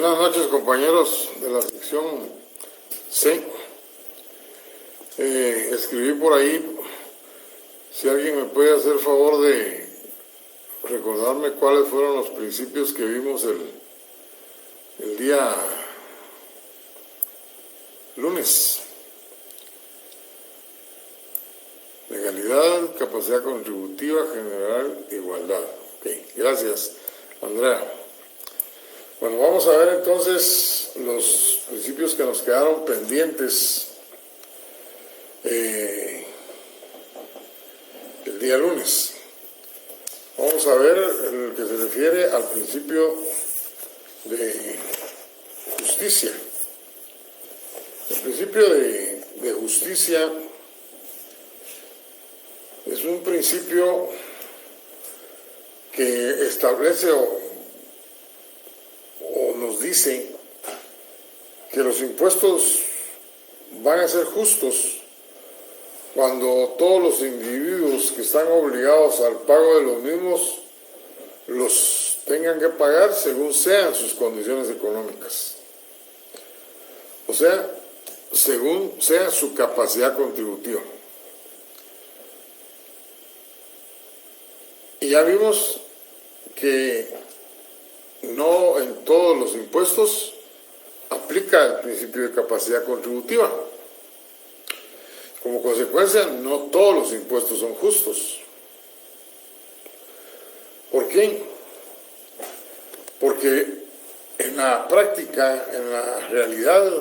Buenas noches, compañeros de la sección C. Escribí por ahí, si alguien me puede hacer favor de recordarme cuáles fueron los principios que vimos el día lunes. Legalidad, capacidad contributiva, general, igualdad. Ok, gracias, Andrea. Bueno, vamos a ver entonces los principios que nos quedaron pendientes el día lunes. Vamos a ver el que se refiere al principio de justicia. El principio de justicia es un principio que establece o nos dice que los impuestos van a ser justos cuando todos los individuos que están obligados al pago de los mismos los tengan que pagar según sean sus condiciones económicas. O sea, según sea su capacidad contributiva. Y ya vimos que no en todos los impuestos aplica el principio de capacidad contributiva. Como consecuencia, no todos los impuestos son justos. ¿Por qué? Porque en la práctica, en la realidad,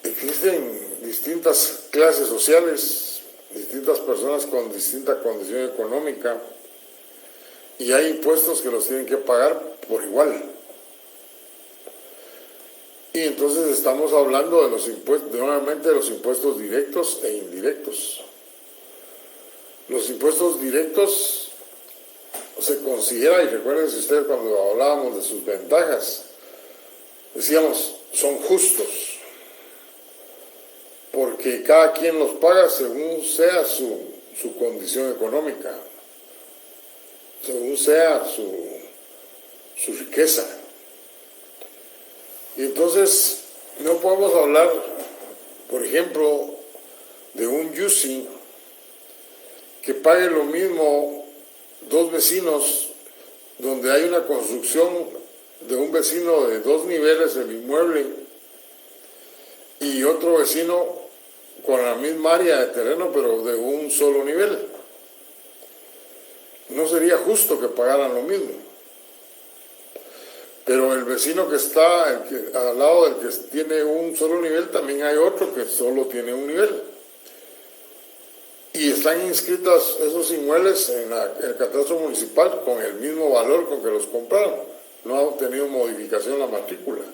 existen distintas clases sociales, distintas personas con distinta condición económica, y hay impuestos que los tienen que pagar por igual. Y entonces estamos hablando de los impuestos, nuevamente de los impuestos directos e indirectos. Los impuestos directos se considera, y recuérdense ustedes cuando hablábamos de sus ventajas, decíamos, son justos, porque cada quien los paga según sea su condición económica, según sea su riqueza. Y entonces no podemos hablar, por ejemplo, de un yusi que pague lo mismo dos vecinos, donde hay una construcción de un vecino de 2 niveles del inmueble y otro vecino con la misma área de terreno pero de un solo nivel. No sería justo que pagaran lo mismo. Pero el vecino que está al lado del que tiene un solo nivel, también hay otro que solo tiene un nivel. Y están inscritos esos inmuebles en el catastro municipal con el mismo valor con que los compraron. No ha tenido modificación la matrícula.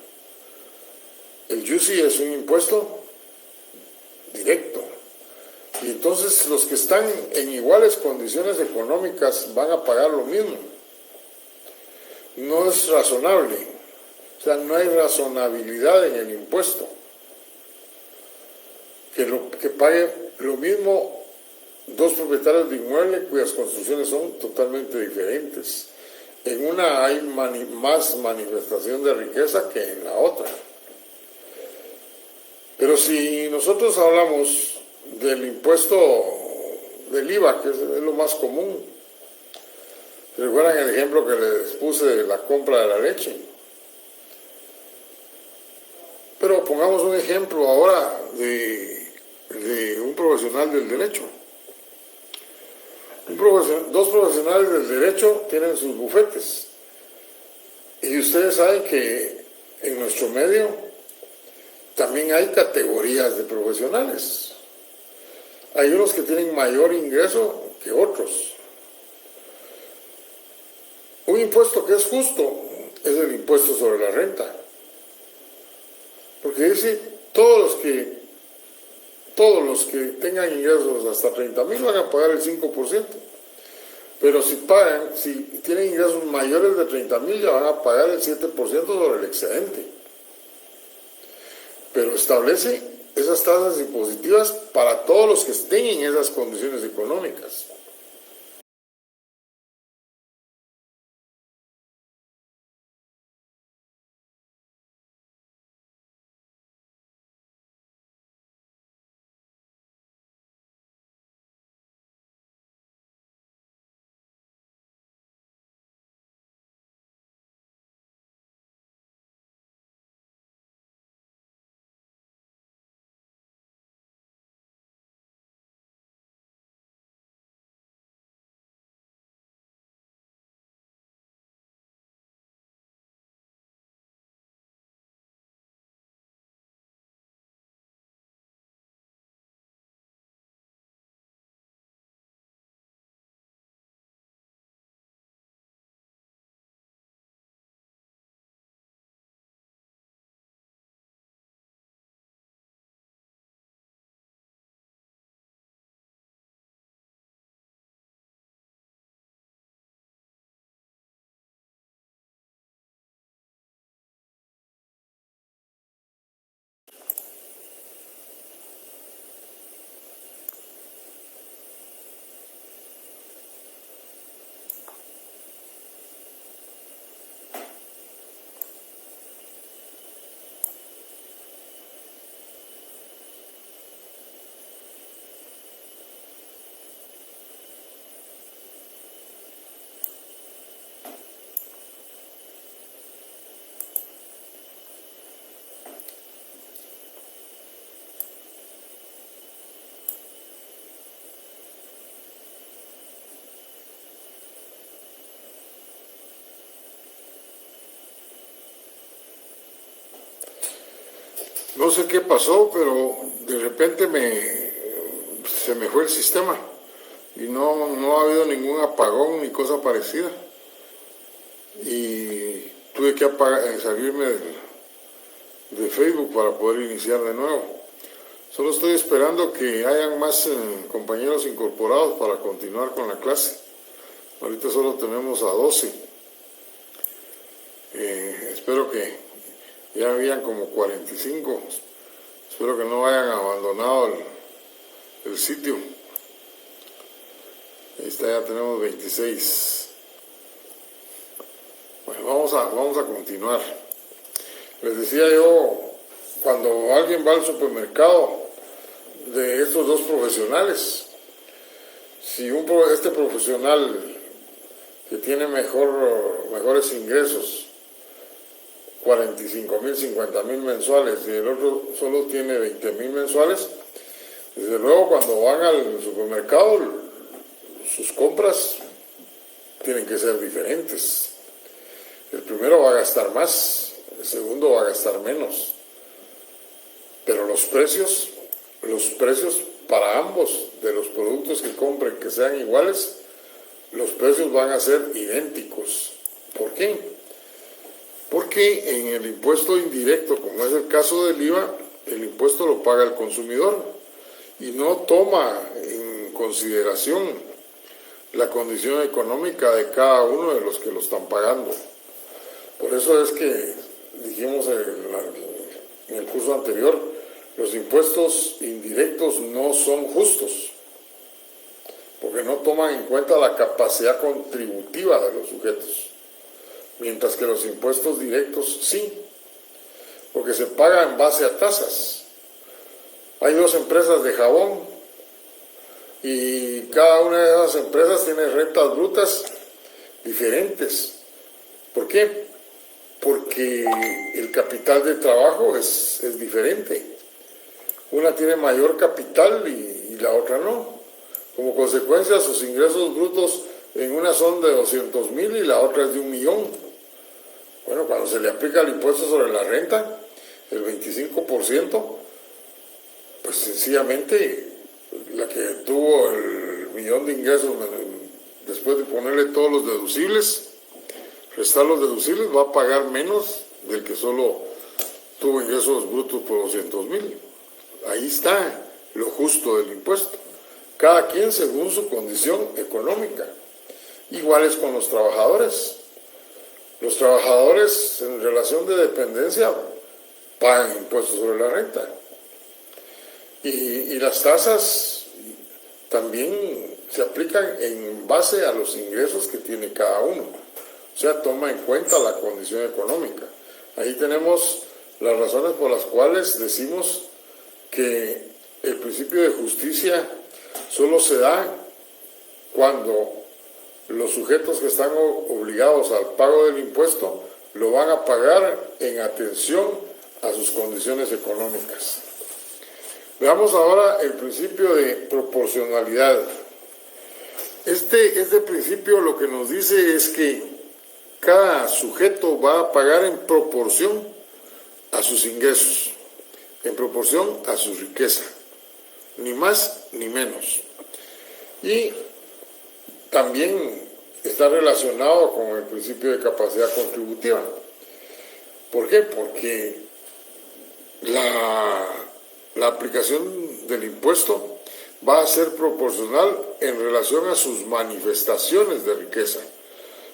El yusi es un impuesto directo. Y entonces los que están en iguales condiciones económicas van a pagar lo mismo. No es razonable, o sea, no hay razonabilidad en el impuesto. Que pague lo mismo dos propietarios de inmueble cuyas construcciones son totalmente diferentes. En una hay más manifestación de riqueza que en la otra. Pero si nosotros hablamos del impuesto del IVA, que es lo más común. ¿Recuerdan el ejemplo que les puse de la compra de la leche? Pero pongamos un ejemplo ahora de un profesional del derecho. Dos profesionales del derecho tienen sus bufetes. Y ustedes saben que en nuestro medio también hay categorías de profesionales. Hay unos que tienen mayor ingreso que otros. Un impuesto que es justo es el impuesto sobre la renta. Porque dice, todos los que tengan ingresos hasta 30,000 van a pagar el 5%. Pero si tienen ingresos mayores de 30,000 ya van a pagar el 7% sobre el excedente. Pero establece esas tasas impositivas para todos los que estén en esas condiciones económicas. no sé qué pasó, pero de repente se me fue el sistema y no ha habido ningún apagón ni cosa parecida. Y tuve que salirme de Facebook para poder iniciar de nuevo. Solo estoy esperando que hayan más compañeros incorporados para continuar con la clase. Ahorita solo tenemos a 12. Espero que ya habían como 45. Espero que no hayan abandonado el sitio. Ahí está, ya tenemos 26. Bueno, vamos a continuar. Les decía yo, cuando alguien va al supermercado de estos dos profesionales, si este profesional que tiene mejores ingresos, 45,000, 50,000 mensuales, y el otro solo tiene 20,000 mensuales, desde luego cuando van al supermercado, sus compras tienen que ser diferentes. El primero va a gastar más, el segundo va a gastar menos. Pero los precios para ambos de los productos que compren que sean iguales, los precios van a ser idénticos. ¿Por qué? Porque en el impuesto indirecto, como es el caso del IVA, el impuesto lo paga el consumidor y no toma en consideración la condición económica de cada uno de los que lo están pagando. Por eso es que dijimos en el curso anterior, los impuestos indirectos no son justos, porque no toman en cuenta la capacidad contributiva de los sujetos, mientras que los impuestos directos sí, porque se paga en base a tasas. Hay dos empresas de jabón y cada una de esas empresas tiene rentas brutas diferentes. ¿Por qué? Porque el capital de trabajo es diferente. Una tiene mayor capital y la otra no. Como consecuencia, sus ingresos brutos en una son de 200,000 y la otra es de 1,000,000. Bueno, cuando se le aplica el impuesto sobre la renta, el 25%, pues sencillamente la que tuvo el 1,000,000 de ingresos, después de ponerle todos los deducibles, restar los deducibles, va a pagar menos del que solo tuvo ingresos brutos por 200,000. Ahí está lo justo del impuesto. Cada quien según su condición económica. Igual es con los trabajadores. Los trabajadores en relación de dependencia pagan impuestos sobre la renta. Y las tasas también se aplican en base a los ingresos que tiene cada uno. O sea, toma en cuenta la condición económica. Ahí tenemos las razones por las cuales decimos que el principio de justicia solo se da cuando los sujetos que están obligados al pago del impuesto lo van a pagar en atención a sus condiciones económicas. Veamos ahora el principio de proporcionalidad. Este principio lo que nos dice es que cada sujeto va a pagar en proporción a sus ingresos, en proporción a su riqueza, ni más ni menos. Y también está relacionado con el principio de capacidad contributiva. ¿Por qué? Porque la aplicación del impuesto va a ser proporcional en relación a sus manifestaciones de riqueza.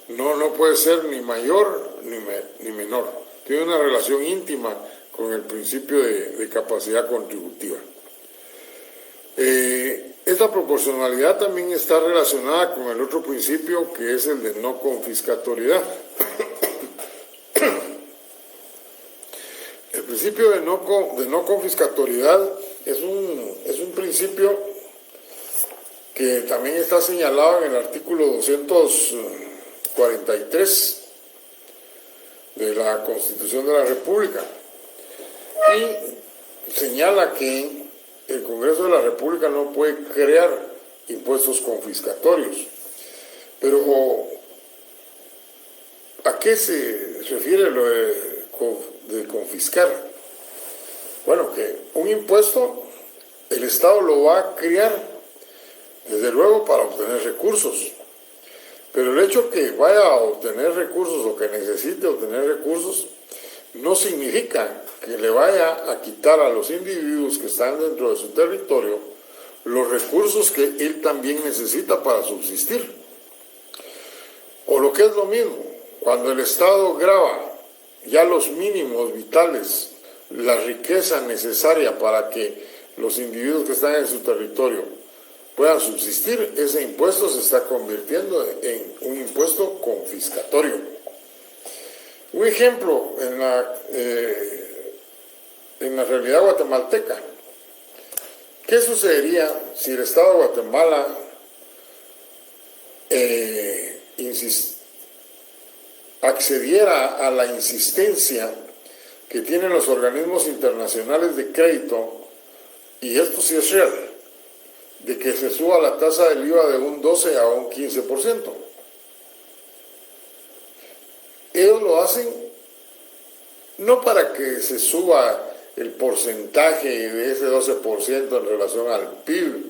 No puede ser ni mayor ni menor. Tiene una relación íntima con el principio de capacidad contributiva. Esta proporcionalidad también está relacionada con el otro principio, que es el de no confiscatoriedad. El principio de no confiscatoriedad es un principio que también está señalado en el artículo 243 de la Constitución de la República, y señala que el Congreso de la República no puede crear impuestos confiscatorios. Pero ¿a qué se refiere lo de confiscar? Bueno, que un impuesto el Estado lo va a crear, desde luego, para obtener recursos. Pero el hecho que vaya a obtener recursos o que necesite obtener recursos no significa que le vaya a quitar a los individuos que están dentro de su territorio los recursos que él también necesita para subsistir. O lo que es lo mismo, cuando el Estado grava ya los mínimos vitales, la riqueza necesaria para que los individuos que están en su territorio puedan subsistir, ese impuesto se está convirtiendo en un impuesto confiscatorio. Un ejemplo en la realidad guatemalteca. ¿Qué sucedería si el Estado de Guatemala accediera a la insistencia que tienen los organismos internacionales de crédito, y esto sí es real, de que se suba la tasa del IVA de un 12 a un 15%? Ellos lo hacen no para que se suba el porcentaje de ese 12% en relación al PIB,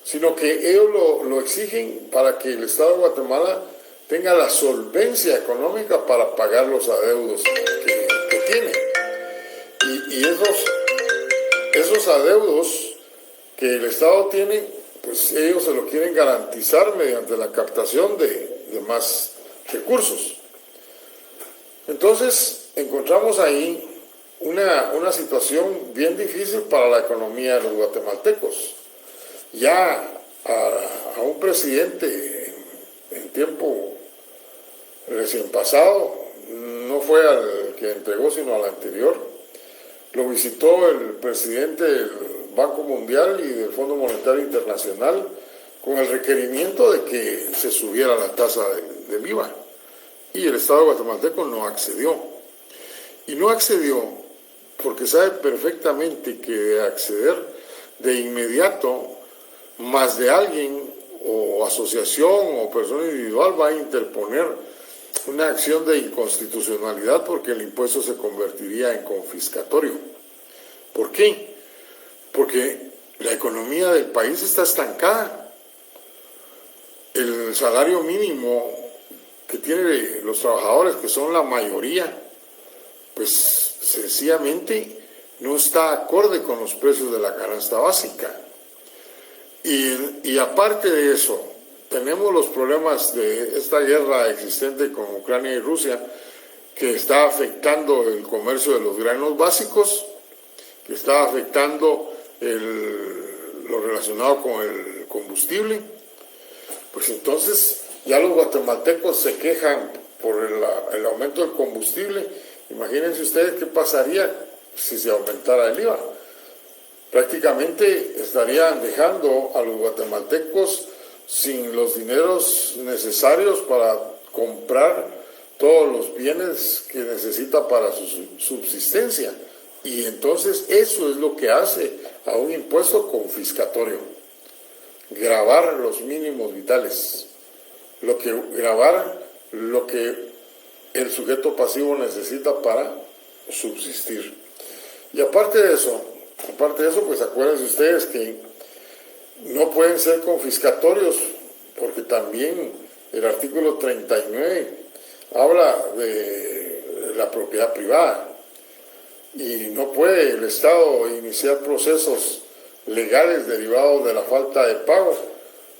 sino que ellos lo exigen para que el Estado de Guatemala tenga la solvencia económica para pagar los adeudos que tiene. Y esos adeudos que el Estado tiene, pues ellos se lo quieren garantizar mediante la captación de más recursos. Entonces, encontramos ahí una situación bien difícil para la economía de los guatemaltecos. Ya a un presidente en tiempo recién pasado, no fue al que entregó, sino al anterior, lo visitó el presidente del Banco Mundial y del Fondo Monetario Internacional con el requerimiento de que se subiera la tasa del IVA. Y el Estado guatemalteco no accedió. Y no accedió porque sabe perfectamente que de acceder de inmediato, más de alguien o asociación o persona individual va a interponer una acción de inconstitucionalidad porque el impuesto se convertiría en confiscatorio. ¿Por qué? Porque la economía del país está estancada. El salario mínimo que tienen los trabajadores, que son la mayoría, pues sencillamente no está acorde con los precios de la canasta básica. Y aparte de eso, tenemos los problemas de esta guerra existente con Ucrania y Rusia, que está afectando el comercio de los granos básicos, que está afectando lo relacionado con el combustible. Pues entonces ya los guatemaltecos se quejan por el aumento del combustible. Imagínense ustedes qué pasaría si se aumentara el IVA. Prácticamente estarían dejando a los guatemaltecos sin los dineros necesarios para comprar todos los bienes que necesita para su subsistencia. Y entonces eso es lo que hace a un impuesto confiscatorio. Gravar los mínimos vitales. Gravar lo que el sujeto pasivo necesita para subsistir. Y aparte de eso, pues acuérdense ustedes que no pueden ser confiscatorios, porque también el artículo 39 habla de la propiedad privada y no puede el Estado iniciar procesos legales derivados de la falta de pago,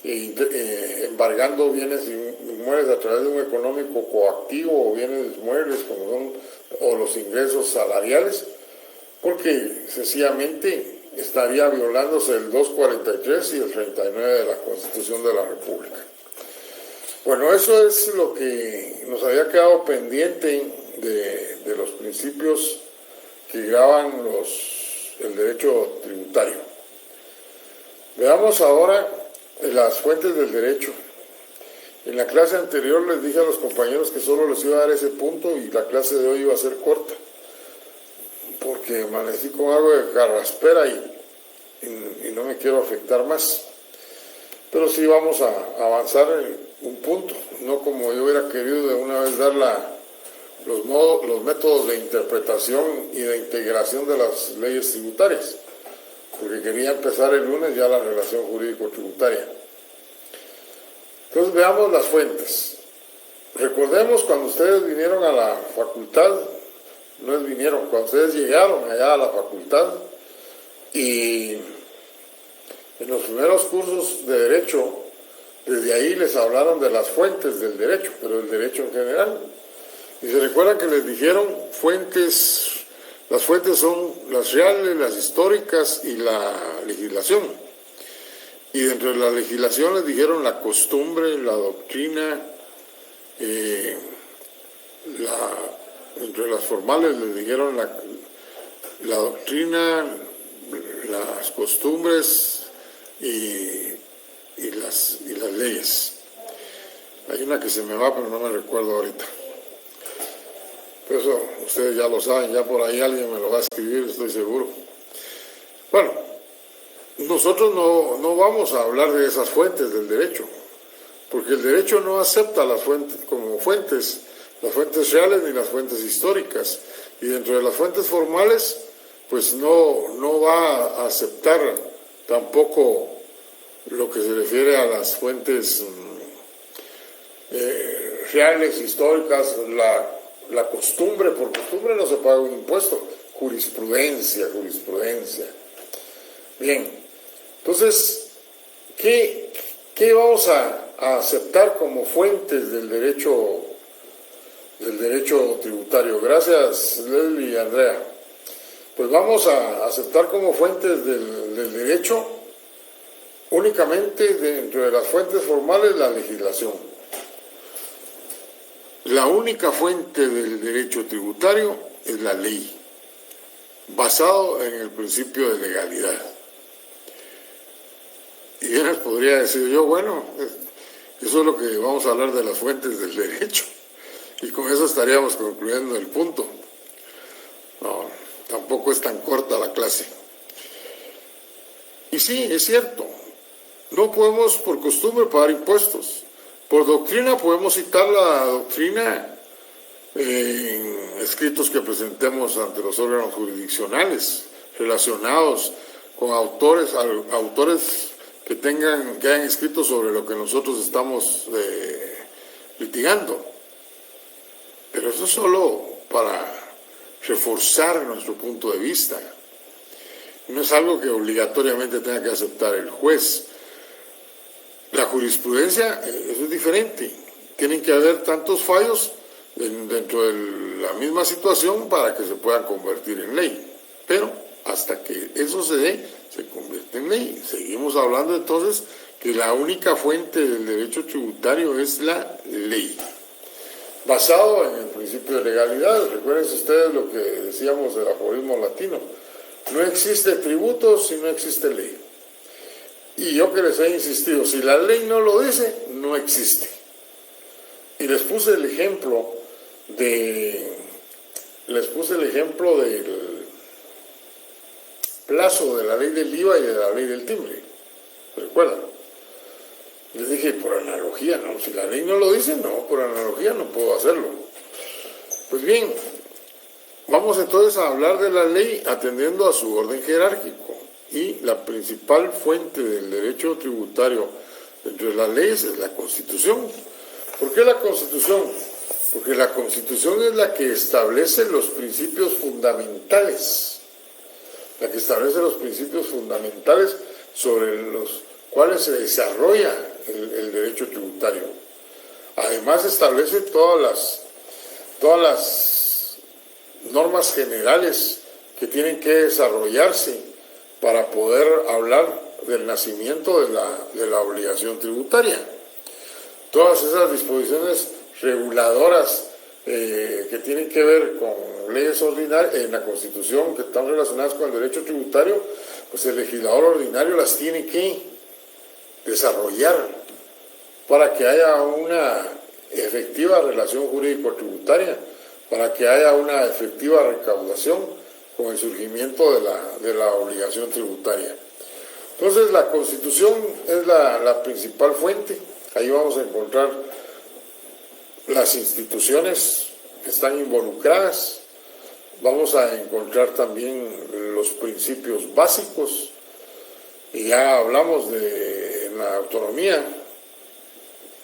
embargando bienes inmuebles a través de un económico coactivo o bienes muebles como son o los ingresos salariales, porque sencillamente estaría violándose el 243 y el 39 de la Constitución de la República. Bueno, eso es lo que nos había quedado pendiente de los principios que gravan el derecho tributario. Veamos ahora las fuentes del derecho. En la clase anterior les dije a los compañeros que solo les iba a dar ese punto y la clase de hoy iba a ser corta, porque amanecí con algo de carraspera y no me quiero afectar más. Pero sí vamos a avanzar en un punto, no como yo hubiera querido de una vez dar los métodos de interpretación y de integración de las leyes tributarias, porque quería empezar el lunes ya la relación jurídico-tributaria. Entonces veamos las fuentes. Recordemos cuando ustedes vinieron a la facultad, cuando ustedes llegaron allá a la facultad y en los primeros cursos de Derecho, desde ahí les hablaron de las fuentes del derecho, pero el derecho en general. Y se recuerdan que les dijeron las fuentes son las reales, las históricas y la legislación. Y dentro de la legislación les dijeron la costumbre, la doctrina, dentro de las formales les dijeron la doctrina, las costumbres y las leyes. Hay una que se me va, pero no me recuerdo ahorita. Pero eso ustedes ya lo saben, ya por ahí alguien me lo va a escribir, estoy seguro. Bueno, nosotros no vamos a hablar de esas fuentes del derecho, porque el derecho no acepta las fuentes como fuentes, las fuentes reales ni las fuentes históricas. Y dentro de las fuentes formales, pues no va a aceptar tampoco lo que se refiere a las fuentes reales, históricas, la costumbre. Por costumbre no se paga un impuesto. Jurisprudencia. Bien, entonces, ¿qué vamos a aceptar como fuentes del derecho tributario? Gracias, Leslie y Andrea. Pues vamos a aceptar como fuentes del derecho únicamente dentro de las fuentes formales la legislación. La única fuente del derecho tributario es la ley, basado en el principio de legalidad. Y ya les podría decir yo, bueno, eso es lo que vamos a hablar de las fuentes del derecho. Y con eso estaríamos concluyendo el punto. No, tampoco es tan corta la clase. Y sí, es cierto, no podemos por costumbre pagar impuestos. Por doctrina podemos citar la doctrina en escritos que presentemos ante los órganos jurisdiccionales relacionados con autores que hayan escrito sobre lo que nosotros estamos litigando. Pero eso es solo para reforzar nuestro punto de vista. No es algo que obligatoriamente tenga que aceptar el juez. La jurisprudencia, eso es diferente. Tienen que haber tantos fallos dentro de la misma situación para que se puedan convertir en ley. Pero hasta que eso se dé, se convierte en ley. Seguimos hablando entonces que la única fuente del derecho tributario es la ley, basado en el principio de legalidad. Recuerden ustedes lo que decíamos del aforismo latino: no existe tributo si no existe ley. Y yo que les he insistido, si la ley no lo dice, no existe. Y les puse el ejemplo del plazo de la ley del IVA y de la ley del timbre. ¿Recuerdan? Les dije, por analogía, no, si la ley no lo dice, no, por analogía no puedo hacerlo. Pues bien, vamos entonces a hablar de la ley atendiendo a su orden jerárquico. Y la principal fuente del derecho tributario dentro de las leyes es la Constitución. ¿Por qué la Constitución? Porque la Constitución es la que establece los principios fundamentales, sobre los cuales se desarrolla el derecho tributario. Además establece todas las normas generales que tienen que desarrollarse para poder hablar del nacimiento de la obligación tributaria. Todas esas disposiciones reguladoras que tienen que ver con leyes ordinarias en la Constitución, que están relacionadas con el derecho tributario, pues el legislador ordinario las tiene que desarrollar para que haya una efectiva relación jurídico-tributaria, para que haya una efectiva recaudación con el surgimiento de la obligación tributaria. Entonces la Constitución es la principal fuente. Ahí vamos a encontrar las instituciones que están involucradas. Vamos a encontrar también los principios básicos, y ya hablamos de la autonomía,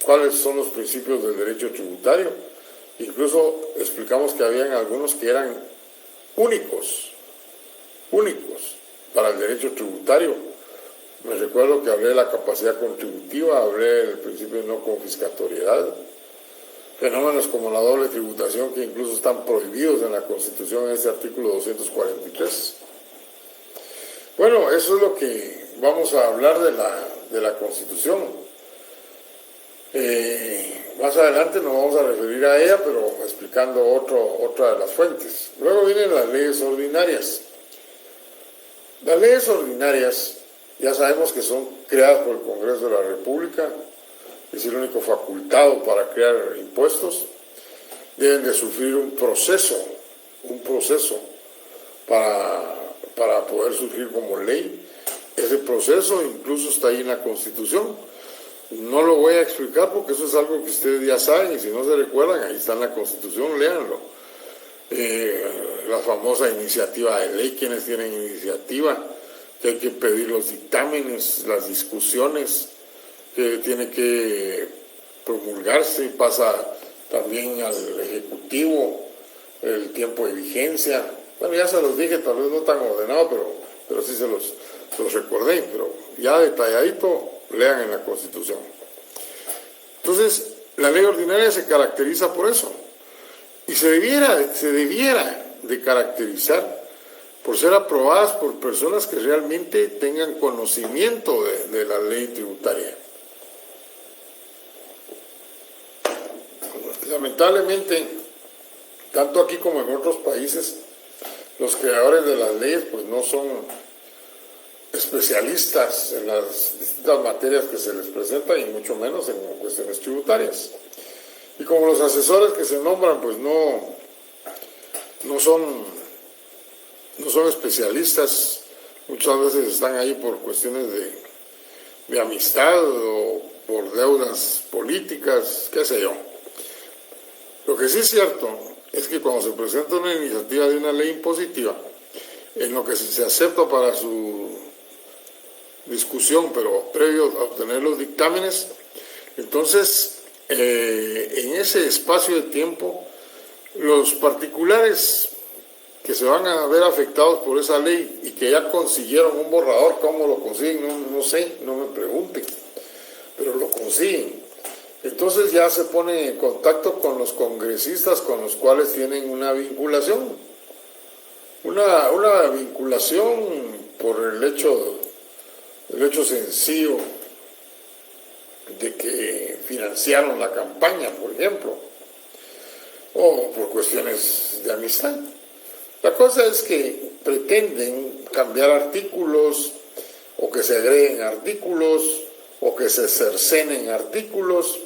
cuáles son los principios del derecho tributario. Incluso explicamos que habían algunos que eran únicos para el derecho tributario. Me recuerdo que hablé de la capacidad contributiva, hablé del principio de no confiscatoriedad, fenómenos como la doble tributación, que incluso están prohibidos en la Constitución en este artículo 243. Bueno, eso es lo que vamos a hablar de la Constitución. Más adelante nos vamos a referir a ella, pero explicando otra de las fuentes. Luego vienen las leyes ordinarias. Las leyes ordinarias ya sabemos que son creadas por el Congreso de la República, es el único facultado para crear impuestos. Deben de sufrir un proceso para poder surgir como ley. Ese proceso incluso está ahí en la Constitución. No lo voy a explicar porque eso es algo que ustedes ya saben, y si no se recuerdan, ahí está en la Constitución, léanlo. La famosa iniciativa de ley, quienes tienen iniciativa, que hay que pedir los dictámenes, las discusiones, que tiene que promulgarse, pasa también al Ejecutivo el tiempo de vigencia. Bueno, ya se los dije, tal vez no tan ordenado, pero sí se los recordé, pero ya detalladito, lean en la Constitución. Entonces, la ley ordinaria se caracteriza por eso, y se debiera de caracterizar por ser aprobadas por personas que realmente tengan conocimiento de la ley tributaria. Lamentablemente, tanto aquí como en otros países, los creadores de las leyes pues no son especialistas en las distintas materias que se les presentan, y mucho menos en cuestiones tributarias. Y como los asesores que se nombran pues no son especialistas, muchas veces están ahí por cuestiones de amistad o por deudas políticas, qué sé yo. Lo que sí es cierto es que cuando se presenta una iniciativa de una ley impositiva, en lo que se acepta para su discusión, pero previo a obtener los dictámenes, entonces en ese espacio de tiempo, los particulares que se van a ver afectados por esa ley y que ya consiguieron un borrador, ¿cómo lo consiguen? No sé, no me pregunten, pero lo consiguen. Entonces ya se pone en contacto con los congresistas con los cuales tienen una vinculación. Una vinculación por el hecho sencillo de que financiaron la campaña, por ejemplo, o por cuestiones de amistad. La cosa es que pretenden cambiar artículos, o que se agreguen artículos, o que se cercenen artículos,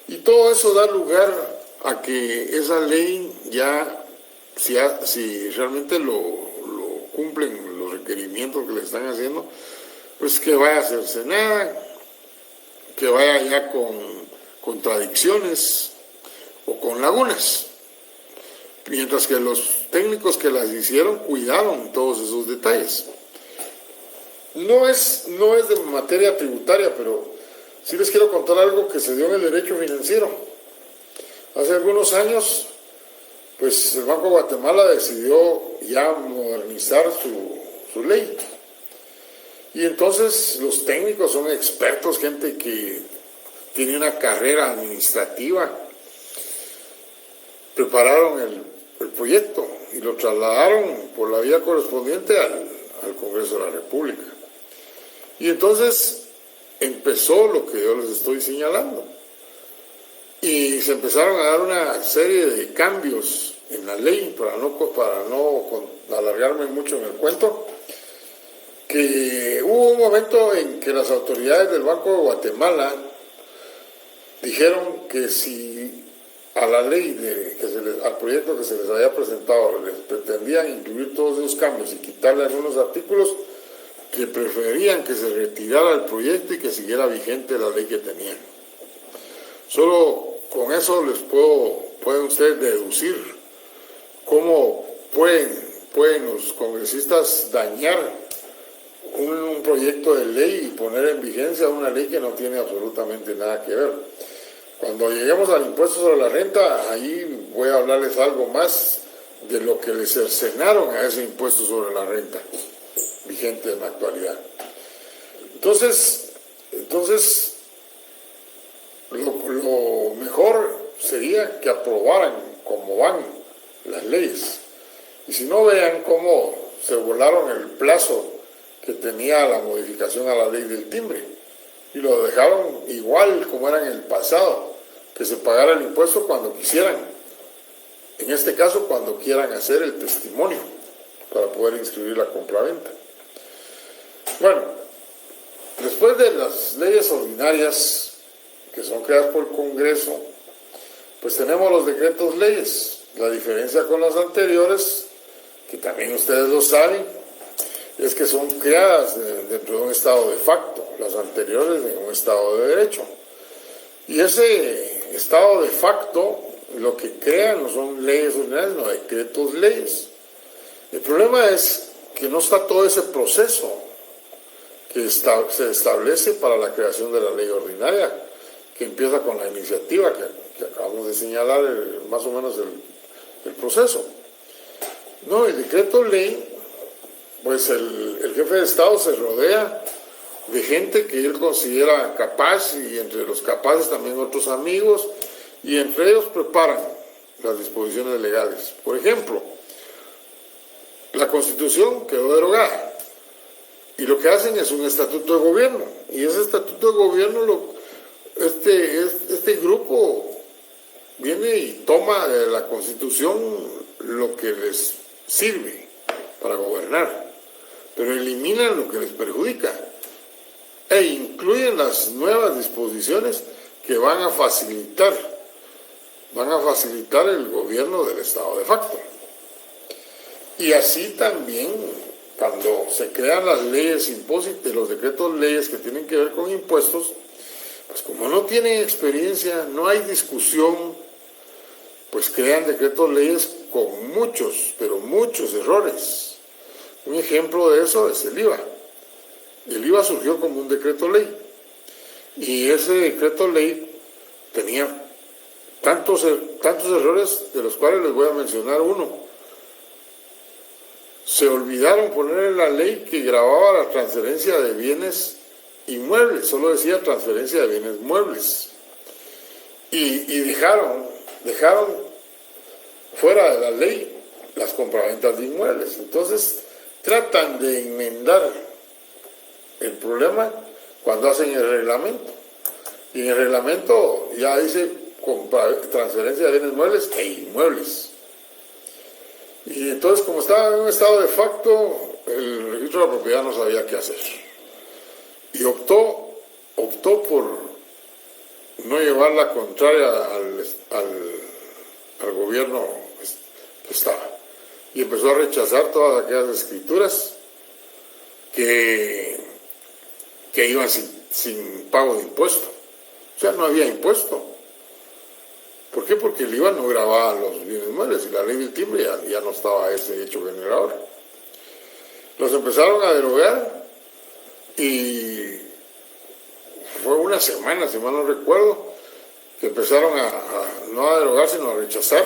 y todo eso da lugar a que esa ley ya, si realmente lo cumplen los requerimientos que le están haciendo, pues que vaya cercenada, que vaya ya con contradicciones o con lagunas, mientras que los técnicos que las hicieron cuidaron todos esos detalles. No es de materia tributaria, pero sí les quiero contar algo que se dio en el derecho financiero. Hace algunos años, pues el Banco de Guatemala decidió ya modernizar su ley. Y entonces los técnicos son expertos, gente que tiene una carrera administrativa, prepararon el proyecto y lo trasladaron por la vía correspondiente al Congreso de la República. Y entonces empezó lo que yo les estoy señalando. Y se empezaron a dar una serie de cambios en la ley, para no alargarme mucho en el cuento, que hubo un momento en que las autoridades del Banco de Guatemala dijeron que si a la ley, al proyecto que se les había presentado, les pretendían incluir todos esos cambios y quitarle algunos artículos, que preferían que se retirara el proyecto y que siguiera vigente la ley que tenían. Solo con eso les puedo pueden ustedes deducir cómo pueden los congresistas dañar un proyecto de ley y poner en vigencia una ley que no tiene absolutamente nada que ver. Cuando lleguemos al impuesto sobre la renta, ahí voy a hablarles algo más de lo que le cercenaron a ese impuesto sobre la renta vigente en la actualidad. Entonces lo mejor sería que aprobaran como van las leyes. Y si no, vean cómo se volaron el plazo que tenía la modificación a la ley del timbre y lo dejaron igual como era en el pasado, que se pagara el impuesto cuando quisieran, en este caso cuando quieran hacer el testimonio para poder inscribir la compraventa. Bueno, después de las leyes ordinarias que son creadas por el Congreso, pues tenemos los decretos leyes. La diferencia con las anteriores, que también ustedes lo saben, es que son creadas dentro de un estado de facto, las anteriores en un estado de derecho. Y ese estado de facto lo que crean no son leyes ordinarias, no decretos leyes. El problema es que no está todo ese proceso que se establece para la creación de la ley ordinaria, que empieza con la iniciativa que acabamos de señalar, más o menos el proceso. No, el decreto ley, pues el jefe de Estado se rodea de gente que él considera capaz, y entre los capaces también otros amigos, y entre ellos preparan las disposiciones legales. Por ejemplo, la Constitución quedó derogada, y lo que hacen es un estatuto de gobierno, y ese estatuto de gobierno, este grupo viene y toma de la Constitución lo que les sirve para gobernar, pero eliminan lo que les perjudica e incluyen las nuevas disposiciones que van a facilitar el gobierno del estado de facto. Y así también, cuando se crean las leyes impositivas, los decretos leyes que tienen que ver con impuestos, pues como no tienen experiencia, no hay discusión, pues crean decretos leyes con muchos, pero muchos errores. Un ejemplo de eso es el IVA. El IVA surgió como un decreto ley, y ese decreto ley tenía tantos errores, de los cuales les voy a mencionar uno. Se olvidaron poner en la ley que gravaba la transferencia de bienes inmuebles, solo decía transferencia de bienes muebles, y dejaron fuera de la ley las compraventas de inmuebles. Entonces tratan de enmendar el problema cuando hacen el reglamento, y en el reglamento ya dice transferencia de bienes muebles e inmuebles. Y entonces, como estaba en un estado de facto, el registro de la propiedad no sabía qué hacer, y optó por no llevar la contraria al gobierno que estaba, y empezó a rechazar todas aquellas escrituras que iban sin pago de impuesto. O sea, no había impuesto. ¿Por qué? Porque el IVA no grababa los bienes muebles, y la ley del timbre ya no estaba ese hecho generador. Los empezaron a derogar, y fue una semana, si mal no recuerdo, que empezaron no a derogar, sino a rechazar.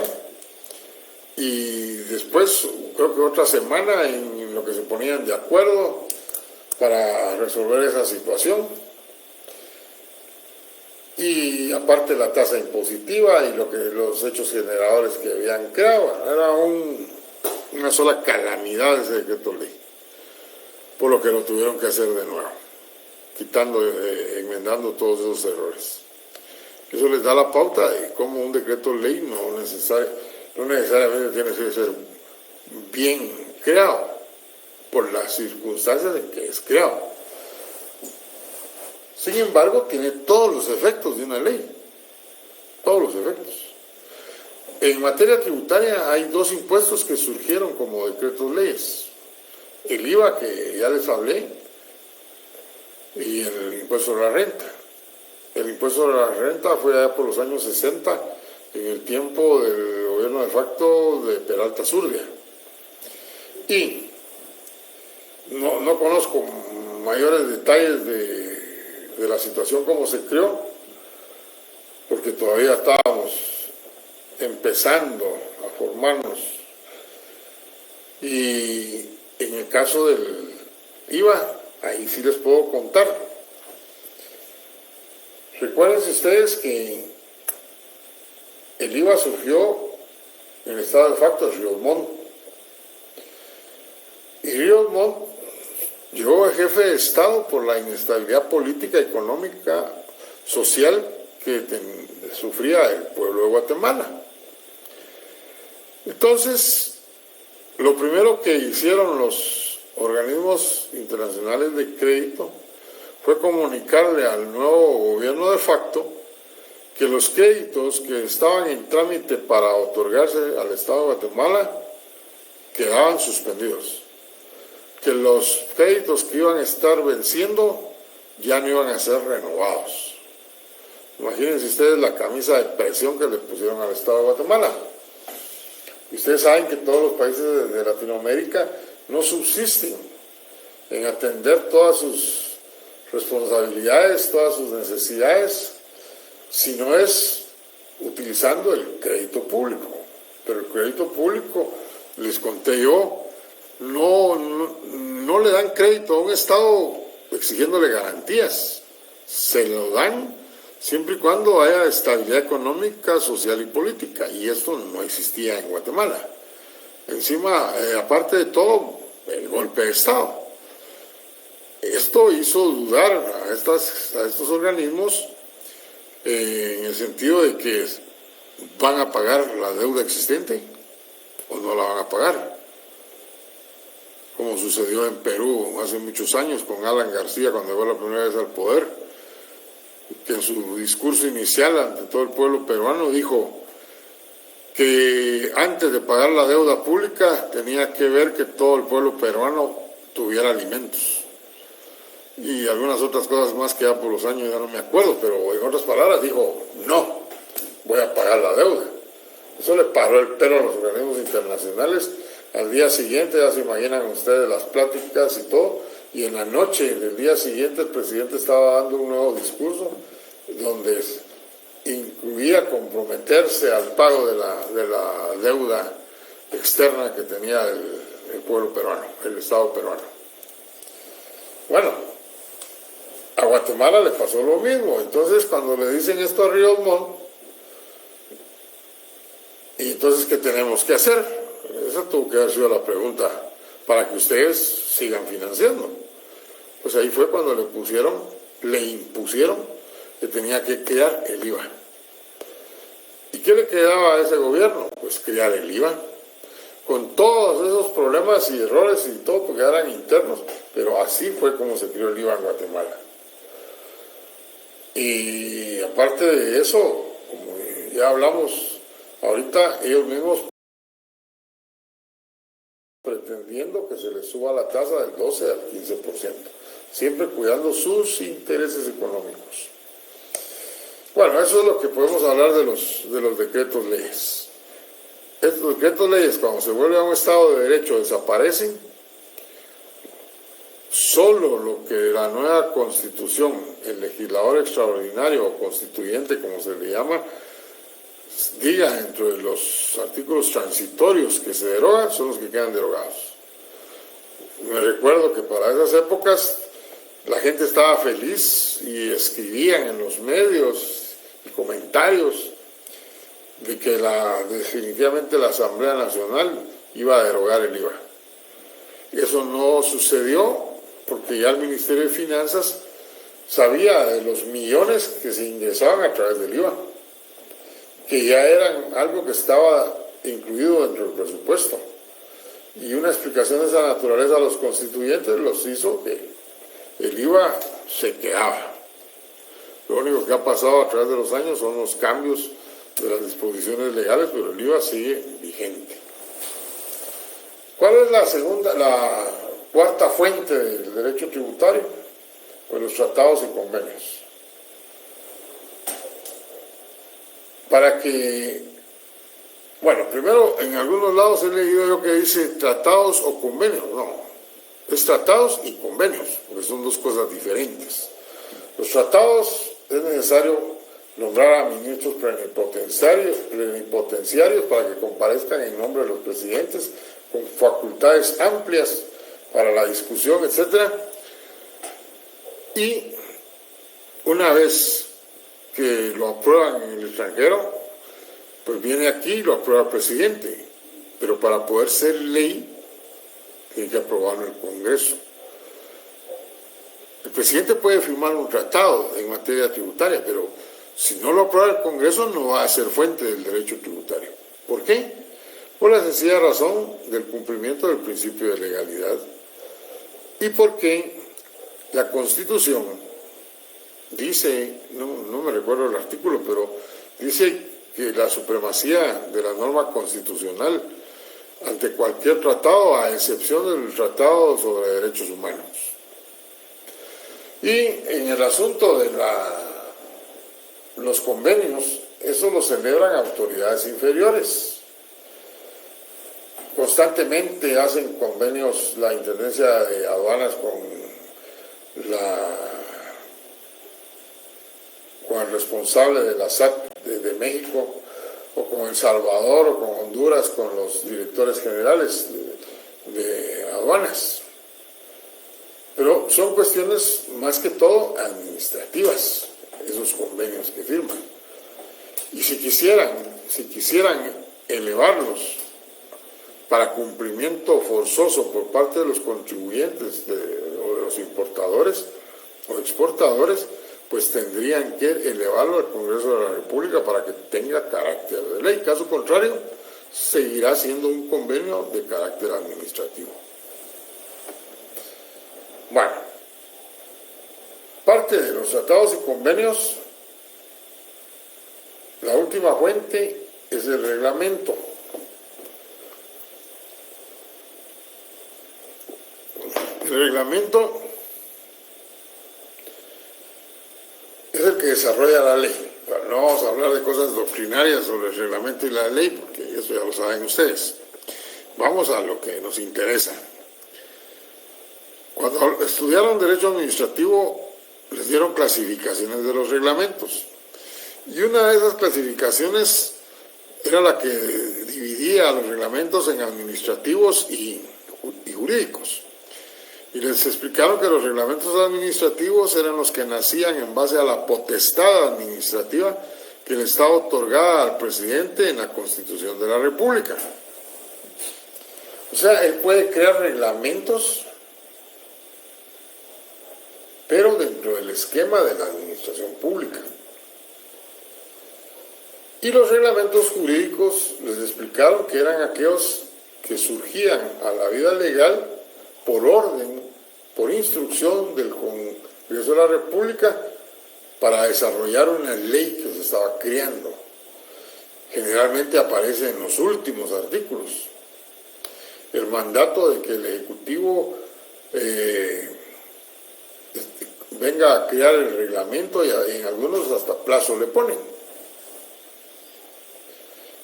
Y después, creo que otra semana, en lo que se ponían de acuerdo para resolver esa situación. Y aparte la tasa impositiva y los hechos generadores que habían creado, era una sola calamidad ese decreto ley, por lo que lo tuvieron que hacer de nuevo, enmendando todos esos errores. Eso les da la pauta de cómo un decreto ley no necesariamente tiene que ser bien creado por las circunstancias en que es creado. Sin embargo, tiene todos los efectos de una ley, todos los efectos. En materia tributaria hay dos impuestos que surgieron como decretos leyes: el IVA, que ya les hablé, y el impuesto sobre la renta. El impuesto sobre la renta fue allá por los años 60 en el tiempo del gobierno de facto de Peralta Zurdia. Y no conozco mayores detalles de la situación como se creó, porque todavía estábamos empezando a formarnos. Y en el caso del IVA, ahí sí les puedo contar. Recuerden ustedes que el IVA surgió en el estado de facto de Ríos Montt. Y Ríos Montt llegó a jefe de Estado por la inestabilidad política, económica, social que sufría el pueblo de Guatemala. Entonces, lo primero que hicieron los organismos internacionales de crédito fue comunicarle al nuevo gobierno de facto que los créditos que estaban en trámite para otorgarse al Estado de Guatemala quedaban suspendidos, que los créditos que iban a estar venciendo ya no iban a ser renovados. Imagínense ustedes la camisa de presión que le pusieron al Estado de Guatemala. Y ustedes saben que todos los países de Latinoamérica no subsisten en atender todas sus responsabilidades, todas sus necesidades, si no es utilizando el crédito público. Pero el crédito público, les conté yo, no le dan crédito a un Estado exigiéndole garantías. Se lo dan siempre y cuando haya estabilidad económica, social y política. Y esto no existía en Guatemala. Encima, aparte de todo, el golpe de Estado. Esto hizo dudar a estos organismos en el sentido de que van a pagar la deuda existente o no la van a pagar, como sucedió en Perú hace muchos años con Alan García cuando llegó la primera vez al poder, que en su discurso inicial ante todo el pueblo peruano dijo que antes de pagar la deuda pública tenía que ver que todo el pueblo peruano tuviera alimentos. Y algunas otras cosas más que ya por los años ya no me acuerdo, pero en otras palabras dijo, no, voy a pagar la deuda. Eso le paró el pelo a los organismos internacionales. Al día siguiente, ya se imaginan ustedes las pláticas y todo, y en la noche del día siguiente el presidente estaba dando un nuevo discurso donde incluía comprometerse al pago de la deuda externa que tenía el pueblo peruano, el Estado peruano. Bueno, a Guatemala le pasó lo mismo. Entonces, cuando le dicen esto a Ríos Montt, ¿y entonces qué tenemos que hacer? Esa tuvo que haber sido la pregunta para que ustedes sigan financiando. Pues ahí fue cuando le impusieron que tenía que crear el IVA. ¿Y qué le quedaba a ese gobierno? Pues crear el IVA. Con todos esos problemas y errores y todo, porque eran internos, pero así fue como se creó el IVA en Guatemala. Y aparte de eso, como ya hablamos ahorita, ellos mismos pretendiendo que se les suba la tasa del 12 al 15%, siempre cuidando sus intereses económicos. Bueno, eso es lo que podemos hablar de los decretos leyes. Estos decretos leyes, cuando se vuelve a un Estado de Derecho, desaparecen. Solo lo que la nueva Constitución, el legislador extraordinario o constituyente, como se le llama, diga dentro de los artículos transitorios que se derogan, son los que quedan derogados. Me recuerdo que para esas épocas la gente estaba feliz y escribían en los medios y comentarios de que definitivamente la Asamblea Nacional iba a derogar el IVA. Y eso no sucedió porque ya el Ministerio de Finanzas sabía de los millones que se ingresaban a través del IVA, que ya eran algo que estaba incluido dentro del presupuesto. Y una explicación de esa naturaleza a los constituyentes los hizo que el IVA se quedaba. Lo único que ha pasado a través de los años son los cambios de las disposiciones legales, pero el IVA sigue vigente. ¿Cuál es la cuarta fuente del derecho tributario? Pues los tratados y convenios. para que, bueno, primero en algunos lados he leído yo que dice tratados o convenios. No, es tratados y convenios, porque son dos cosas diferentes. Los tratados es necesario nombrar a ministros plenipotenciarios para que comparezcan en nombre de los presidentes con facultades amplias para la discusión, etc. Y una vez que lo aprueban en el extranjero, pues viene aquí y lo aprueba el presidente. Pero para poder ser ley, tiene que aprobarlo el Congreso. El presidente puede firmar un tratado en materia tributaria, pero si no lo aprueba el Congreso no va a ser fuente del derecho tributario. ¿Por qué? Por la sencilla razón del cumplimiento del principio de legalidad y porque la Constitución dice, no me recuerdo el artículo, pero dice que la supremacía de la norma constitucional ante cualquier tratado, a excepción del Tratado sobre Derechos Humanos. Y en el asunto de los convenios, eso lo celebran autoridades inferiores. Constantemente hacen convenios la Intendencia de Aduanas con el responsable de la SAT de México, o con El Salvador, o con Honduras, con los directores generales de aduanas. Pero son cuestiones más que todo administrativas, esos convenios que firman. Y si quisieran elevarlos para cumplimiento forzoso por parte de los contribuyentes o de los importadores o exportadores, pues tendrían que elevarlo al Congreso de la República para que tenga carácter de ley. Caso contrario, seguirá siendo un convenio de carácter administrativo. Bueno, parte de los tratados y convenios, la última fuente es el reglamento. El reglamento es el que desarrolla la ley. No vamos a hablar de cosas doctrinarias sobre el reglamento y la ley, porque eso ya lo saben ustedes. Vamos a lo que nos interesa. Cuando estudiaron Derecho Administrativo, les dieron clasificaciones de los reglamentos. Y una de esas clasificaciones era la que dividía a los reglamentos en administrativos y jurídicos. Y les explicaron que los reglamentos administrativos eran los que nacían en base a la potestad administrativa que le estaba otorgada al presidente en la Constitución de la República. O sea, él puede crear reglamentos, pero dentro del esquema de la administración pública. Y los reglamentos jurídicos les explicaron que eran aquellos que surgían a la vida legal por orden, por instrucción del Congreso de la República para desarrollar una ley que se estaba creando. Generalmente aparece en los últimos artículos. El mandato de que el Ejecutivo venga a crear el reglamento y en algunos hasta plazo le ponen.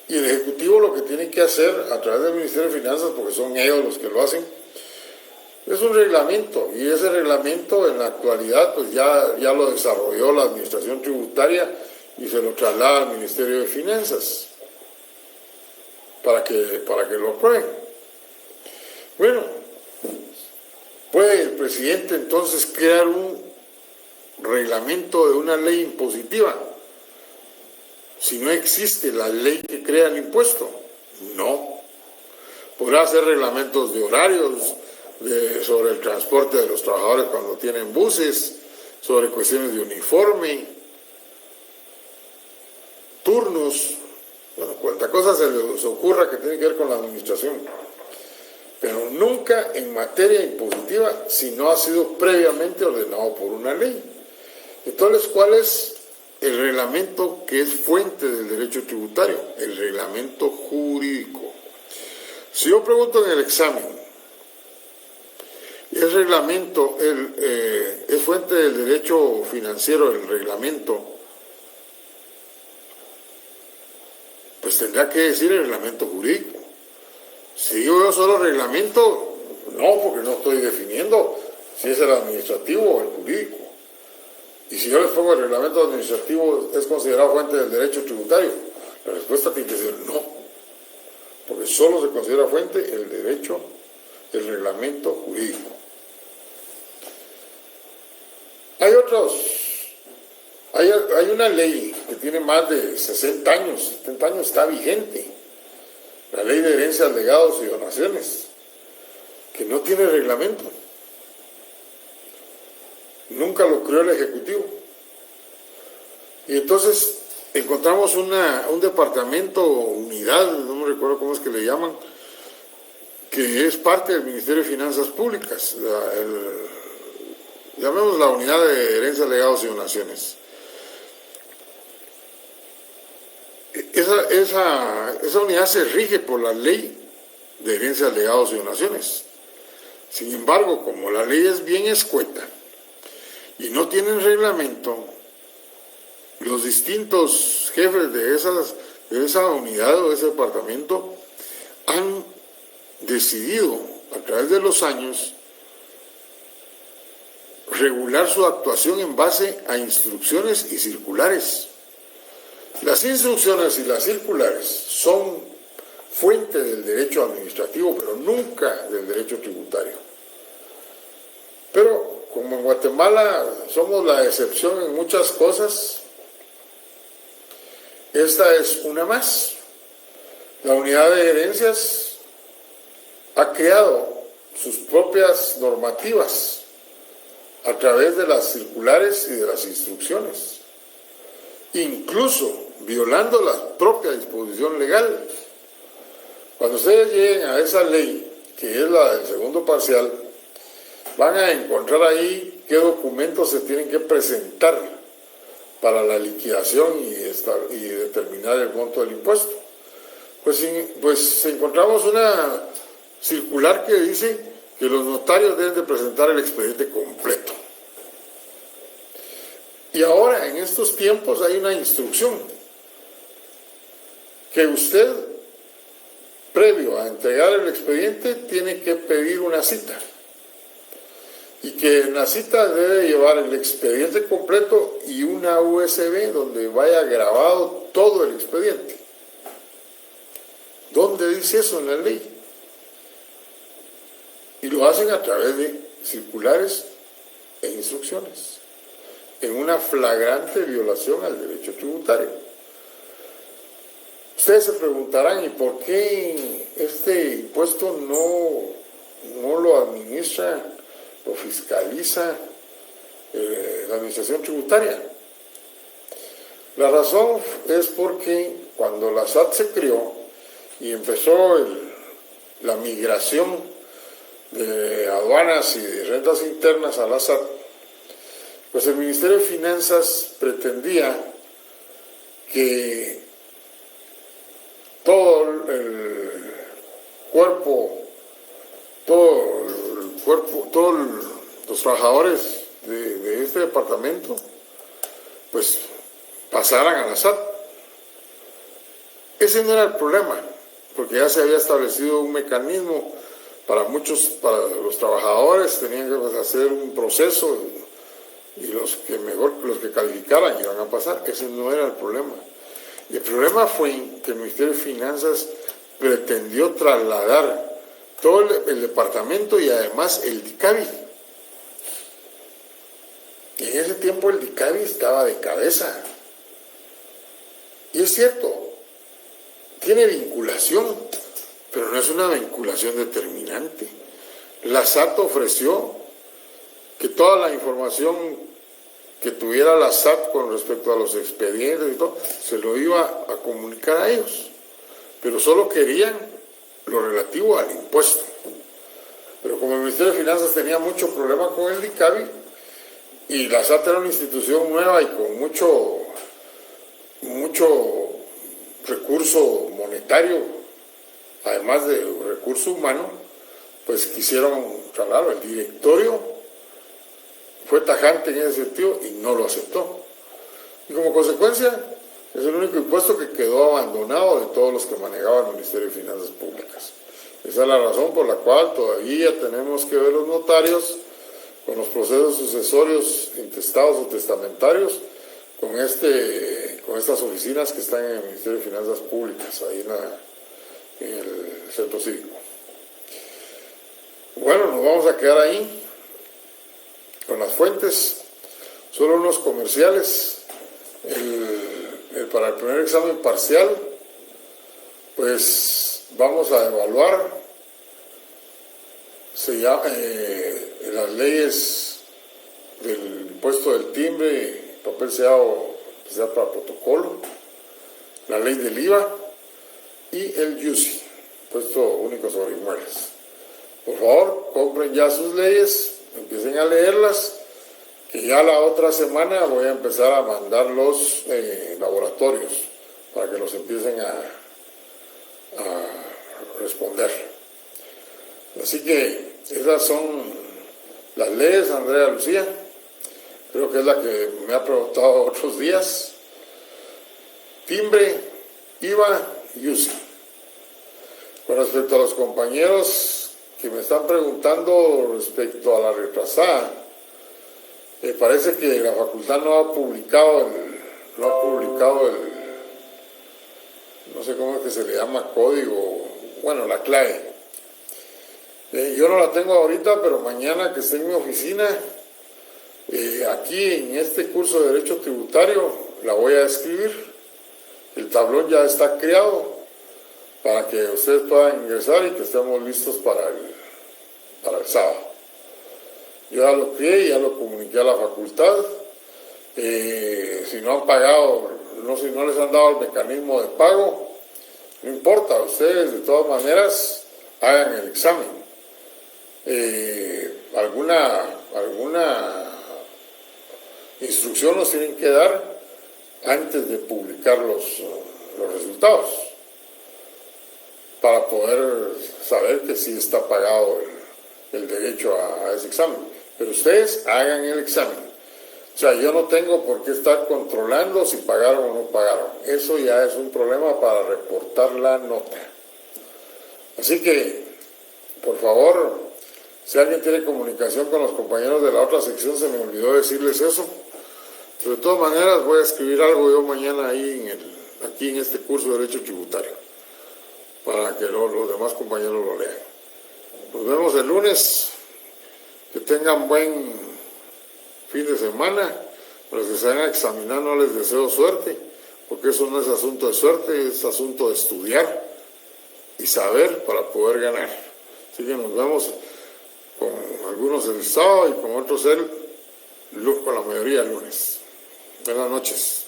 Y el Ejecutivo lo que tiene que hacer a través del Ministerio de Finanzas, porque son ellos los que lo hacen, es un reglamento, y ese reglamento en la actualidad pues ya lo desarrolló la Administración Tributaria y se lo traslada al Ministerio de Finanzas para que lo aprueben. Bueno, ¿puede el presidente entonces crear un reglamento de una ley impositiva si no existe la ley que crea el impuesto? No. Podrá hacer reglamentos de horarios, sobre el transporte de los trabajadores cuando tienen buses, sobre cuestiones de uniforme, turnos, bueno, cuánta cosa se les ocurra que tiene que ver con la administración, pero nunca en materia impositiva si no ha sido previamente ordenado por una ley. Entonces, ¿cuál es el reglamento que es fuente del derecho tributario? El reglamento jurídico. Si yo pregunto en el examen, ¿es reglamento, es fuente del derecho financiero el reglamento tendría que decir el reglamento jurídico. Si digo yo solo reglamento, no, porque no estoy definiendo si es el administrativo o el jurídico. Y si yo les pongo el reglamento administrativo, ¿es considerado fuente del derecho tributario? La respuesta tiene que ser no, porque solo se considera fuente el derecho, el reglamento jurídico. Hay una ley que tiene más de 60 años, 70 años, está vigente, la ley de herencias, legados y donaciones, que no tiene reglamento. Nunca lo creó el Ejecutivo. Y entonces encontramos un departamento, unidad, no me recuerdo cómo es que le llaman, que es parte del Ministerio de Finanzas Públicas, llamemos la unidad de herencias, legados y donaciones. Esa unidad se rige por la ley de herencias, legados y donaciones. Sin embargo, como la ley es bien escueta y no tienen reglamento, los distintos jefes de esa unidad o de ese departamento han decidido a través de los años regular su actuación en base a instrucciones y circulares. Las instrucciones y las circulares son fuente del derecho administrativo, pero nunca del derecho tributario. Pero como en Guatemala somos la excepción en muchas cosas, esta es una más. La unidad de herencias ha creado sus propias normativas a través de las circulares y de las instrucciones, incluso violando la propia disposición legal. Cuando ustedes lleguen a esa ley, que es la del segundo parcial, van a encontrar ahí qué documentos se tienen que presentar para la liquidación y determinar el monto del impuesto. Pues encontramos una circular que dice que los notarios deben de presentar el expediente completo. Y ahora, en estos tiempos, hay una instrucción que usted, previo a entregar el expediente, tiene que pedir una cita. Y que en la cita debe llevar el expediente completo y una USB donde vaya grabado todo el expediente. ¿Dónde dice eso en la ley? Y lo hacen a través de circulares e instrucciones, en una flagrante violación al derecho tributario. Ustedes se preguntarán, ¿y por qué este impuesto no lo administra, lo fiscaliza la administración tributaria? La razón es porque cuando la SAT se creó y empezó la migración de aduanas y de rentas internas a la SAT, pues el Ministerio de Finanzas pretendía que todos los trabajadores de este departamento pues pasaran a la SAT. Ese no era el problema, porque ya se había establecido un mecanismo para los trabajadores, tenían que hacer un proceso y los que calificaran iban a pasar. Ese no era el problema. Y el problema fue que el Ministerio de Finanzas pretendió trasladar todo el departamento y además el DICABI. Y en ese tiempo el DICABI estaba de cabeza. Y es cierto, tiene vinculación, pero no es una vinculación determinante. La SAT ofreció que toda la información que tuviera la SAT con respecto a los expedientes y todo, se lo iba a comunicar a ellos, pero solo querían lo relativo al impuesto. Pero como el Ministerio de Finanzas tenía mucho problema con el DICABI, y la SAT era una institución nueva y con mucho recurso monetario, además de recurso humano, pues quisieron trasladarlo. El directorio fue tajante en ese sentido y no lo aceptó. Y como consecuencia, Es el único impuesto que quedó abandonado de todos los que manejaba el Ministerio de Finanzas Públicas. Esa es la razón por la cual todavía tenemos que ver los notarios con los procesos sucesorios, intestados o testamentarios, con estas oficinas que están en el Ministerio de Finanzas Públicas, ahí en el centro cívico. Bueno, nos vamos a quedar ahí con las fuentes, solo unos comerciales. Para el primer examen parcial, pues vamos a evaluar las leyes del impuesto del timbre, papel sellado especial para protocolo, la ley del IVA y el IUCI, impuesto único sobre inmuebles. Por favor, compren ya sus leyes, empiecen a leerlas, que ya la otra semana voy a empezar a mandar los laboratorios para que los empiecen a responder. Así que esas son las leyes, Andrea Lucía. Creo que es la que me ha preguntado otros días. Timbre, IVA y UCI. Con respecto a los compañeros que me están preguntando respecto a la retrasada, parece que la facultad no ha publicado no sé cómo es que se le llama, código, bueno, la clave. Yo no la tengo ahorita, pero mañana que esté en mi oficina, aquí en este curso de Derecho Tributario, la voy a escribir. El tablón ya está creado para que ustedes puedan ingresar y que estemos listos para el sábado. Yo ya lo creé y ya lo comuniqué a la facultad. Si no han pagado, si no les han dado el mecanismo de pago, no importa, ustedes de todas maneras hagan el examen. Alguna instrucción nos tienen que dar antes de publicar los resultados para poder saber que sí está pagado el derecho a ese examen. Pero ustedes hagan el examen. O sea, yo no tengo por qué estar controlando si pagaron o no pagaron. Eso ya es un problema para reportar la nota. Así que, por favor, si alguien tiene comunicación con los compañeros de la otra sección, se me olvidó decirles eso. Pero de todas maneras voy a escribir algo yo mañana ahí aquí en este curso de Derecho Tributario, para que los demás compañeros lo lean. Nos vemos el lunes. Que tengan buen fin de semana. Para los que se van a examinar no les deseo suerte, porque eso no es asunto de suerte, es asunto de estudiar y saber para poder ganar. Así que nos vemos con algunos el sábado y con otros con la mayoría el lunes. Buenas noches.